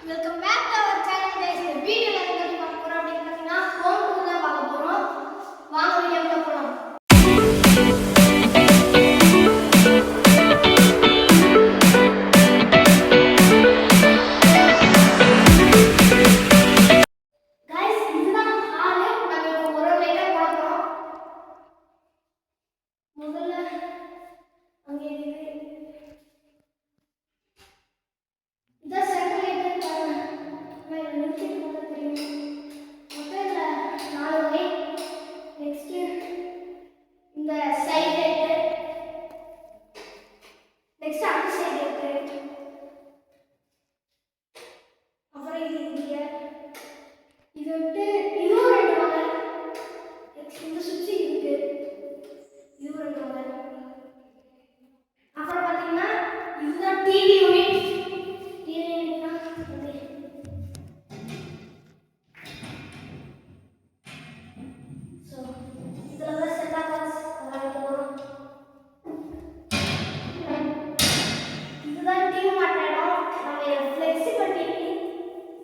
Welcome back to our channel guys. இந்த வீடியோல என்ன பார்க்க போறோம் அப்படினு பார்த்தீங்கன்னா ஹோம் டூர் தான் பார்க்க போறோம். வாங்க வீடியோக்குள்ள போலாம். गाइस இதுதான் ஹால். நம்ம இப்போ ஒரு லைட்டா போட போறோம். முதல்ல அங்கே இருக்கு. இத சென்டர் லைட் நான் நிறுத்தி போட தெரியும். முதல்ல 4 லைட். நெக்ஸ்ட் இந்த சைடு லைட். நெக்ஸ்ட் அந்த சைடு லைட். அப்புறம் இது இங்க. இது விட்டு இதுவும் 2 வகை. நெக்ஸ்ட் இந்த சுவிட்ச் இருக்கு. இதுவும் 2 வகை. அப்புறம் பாத்தீங்கன்னா இதுதான் டிவி யூனிட். டிவி யூனிட்னா சோ இதுல தான் செட்டப் பாக்ஸ் அதெல்லாம் போறோம். இதுதான் டிவி மாட்டுற இடம். நம்ம ஃப்ளெக்சிபிள் டிவி.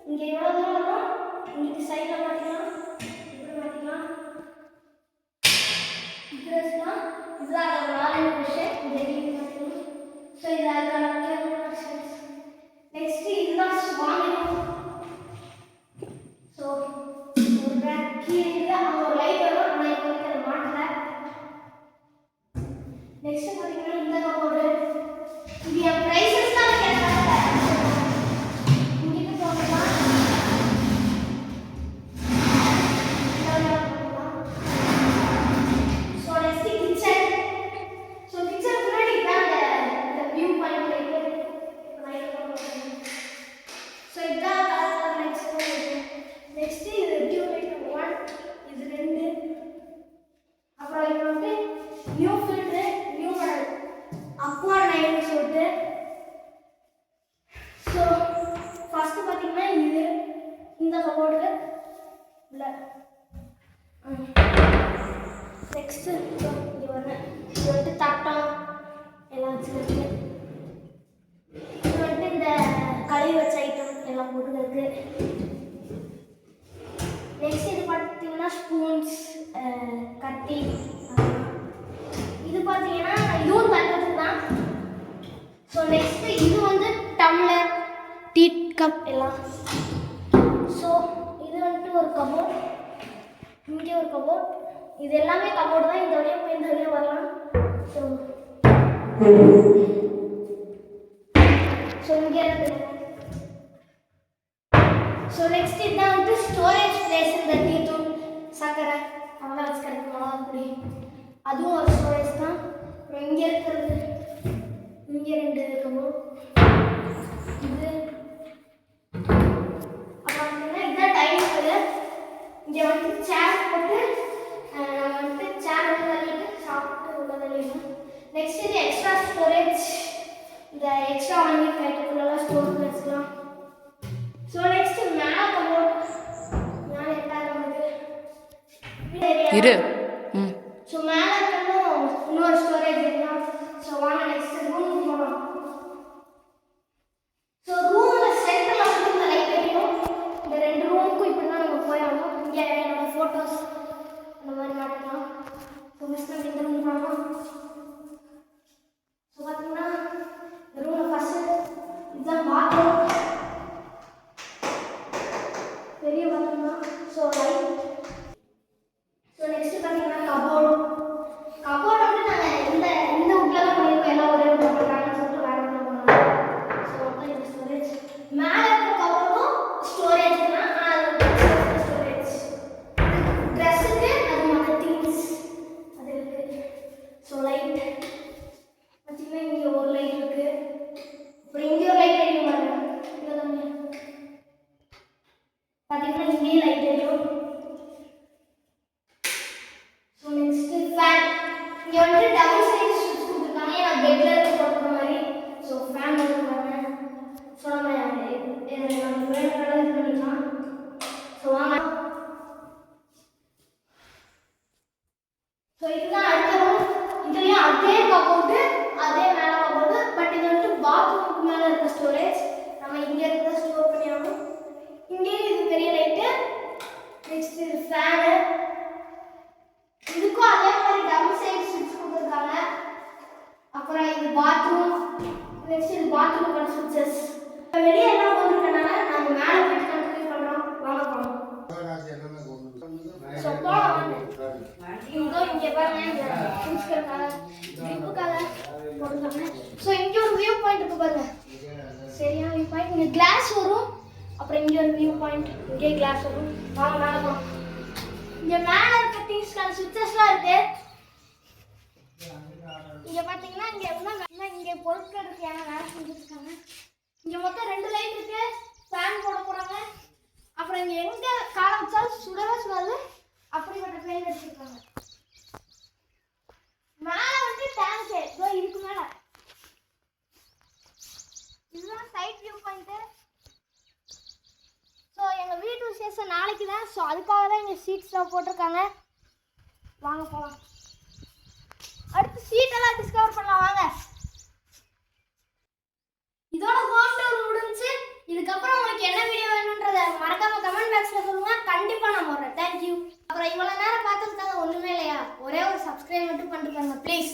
இங்க எவ்வளவு தூரம் வரும்? இங்க சைடுல மாட்டிக்கலாம். இப்படி மாட்டிக்கலாம். இதுதான் இதுதான் நாலு விஷயம். இந்த டிவி மாட்டிக்கலாம். சோ இது அதுக்கான கேபிள் ஆப்ஷன்ஸ். நெக்ஸ்ட் இதுதான் ஸ்வாமிங். சோ ஒரு பேக் கீழே அங்க ஒரு லைட் வரும். ஆனா இப்போ அதை மாட்டல. நெக்ஸ்ட் பாத்தீங்கன்னா இந்த கபோர்டு. இது என் பிரைசஸ் தான் கேட்டாங்க. இங்கிட்டு போகலாம். So next kitchen. So kitchen முன்னாடி இதாங்க இந்த வியூ பாயிண்ட் இருக்கு. லைட் போடுறோம். ஸோ இதான் நெக்ஸ்ட் இது டியூப்லைட் 1, இது 2. அப்புறம் இது வந்து new filter, new model Aqua 9 சொல்லிட்டு. ஸோ ஃபர்ஸ்ட் பார்த்தீங்கன்னா இது இந்த கபோர்டு இல்லை. நெக்ஸ்ட் இது வரேன். இது வந்து தட்டம் எல்லாம் வச்சுருக்கு. இது வந்து இந்த கழுவி வச்ச ஐட்டம் எல்லாம் போட்டுருக்கு. நெக்ஸ்ட் இது பார்த்தீங்கன்னா ஸ்பூன்ஸ், கத்தி. இது பார்த்தீங்கன்னா இதுவும் தட்டத்துக்கு தான். ஸோ நெக்ஸ்ட் இது வந்து டம்ளர், டீ கப் எல்லாம். ஸோ இது வந்துட்டு ஒரு கபோர்ட். இங்கே ஒரு கபோர்ட். இது எல்லாமே கபோர்டு தான். இந்த வழியாக போய் இந்த வழியாக வரலாம். ஸோ இங்கே இருக்குது. ஸோ நெக்ஸ்ட் இதுதான் வந்து ஸ்டோரேஜ் பிளேஸ். இந்த டீ தூள், சர்க்கரை அதெல்லாம் வச்சுக்கிறது, மிளகா பொடி, அதுவும் ஒரு ஸ்டோரேஜ் தான். அப்புறம் இங்கே இருக்கிறது இங்கே 2 கபோர்ட். இது அப்புறம் பார்த்தீங்கன்னா இதுதான் டைனிங் டேபிள். இங்கே வந்து சேர் போட்டு நம்ம வந்து சேர் உள்ள தள்ளிட்டு சாப்பிட்டு உள்ள தள்ளிடணும். நெக்ஸ்ட் இது எக்ஸ்ட்ரா ஸ்டோரேஜ். இந்த எக்ஸ்ட்ரா வாங்கி கைட்டுக்குள்ளெல்லாம் ஸ்டோர் பண்ணி வச்சுக்கலாம். ஸோ நெக்ஸ்ட் மேலே கபோர்ட். மேலே எட்டாவது இரு. ஸோ மேலே இருக்கணும் இன்னொரு ஸ்டோரேஜ் இருக்கலாம். ஸோ வாங்க நெக்ஸ்ட் ரூம் போகலாம். ஸோ ரூமில் சென்டரில் வந்து இந்த லைட் எரியும். இந்த 2 ரூமுக்கும் இப்படி தான் நம்ம போயாகணும். இங்கே என்னோட ஃபோட்டோஸ் அந்த மாதிரி மாட்டிக்கலாம். ஸோ ஃபஸ்ட் நம்ம இந்த ரூம் போகலாம். ஸோ பார்த்தீங்கன்னா இந்த ரூமில் ஃபஸ்ட்டு இதுதான் பாத்ரூம். பெரிய பாத்ரூம் தான். So light. So next bathroom, next இது பாத்ரூம் சுவிட்சஸ். வெளியே எல்லாம் போட்டுருக்கனால நம்ம மேலே போயிட்டு கண்டினியூ பண்ணுறோம். வாங்க போகலாம். ஸோ போகலாம் வாங்க. இங்கே பாருங்க ஃபின்ஸ்களுக்காக ட்ரிப்புக்காக போட்டுருக்காங்க. ஸோ இங்கே ஒரு வியூ பாயிண்ட் இருக்கு பாருங்க. சரியான வியூ பாயிண்ட். இங்கே கிளாஸ் வரும். அப்புறம் இங்கே ஒரு வியூ பாயிண்ட், இங்கே கிளாஸ் வரும். வாங்க மேலே போகலாம். இங்கே மேலே இருக்க திங்ஸ்க்கான சுவிட்சஸ்லாம் இருக்கு. இங்கே பார்த்தீங்கன்னா இங்கே என்ன இங்கே பொருட்கள் இருக்கு. ஏன்னா வேலை செஞ்சுருக்காங்க. இங்கே மொத்தம் 2 லைட் இருக்கு. ஃபேன் போட போகிறாங்க. அப்புறம் இங்கே எங்கே காலை வச்சாலும் சுடவே சுடாது அப்படிப்பட்ட பிளேன் வச்சுருக்காங்க. மேலே வந்து டேங்க் இதோ இதுக்கு மேலே. இதுதான் சைட் வியூ பாயிண்ட்டு. ஸோ எங்கள் வீட்டு விசேஷம் நாளைக்கு தான். ஸோ அதுக்காக தான் இங்கே சீட்ஸ்லாம் போட்டிருக்காங்க. வாங்க போகலாம். அடுத்து சீட்டெல்லாம் டிஸ்கவர் பண்ணலாம் வாங்க. இதோட ஹோம் டூர் முடிஞ்சு. இதுக்கப்புறம் உங்களுக்கு என்ன வீடியோ வேணுன்றதை மறக்காம கமெண்ட் பாக்ஸில் சொல்லுங்க. கண்டிப்பாக நான் போடுறேன். தேங்க்யூ. அப்புறம் இவ்வளோ நேரம் பார்த்ததுக்காக ஒன்றுமே இல்லையா, ஒரே ஒரு சப்ஸ்கிரைப் மட்டும் பண்ணிட்டு பாருங்க ப்ளீஸ்.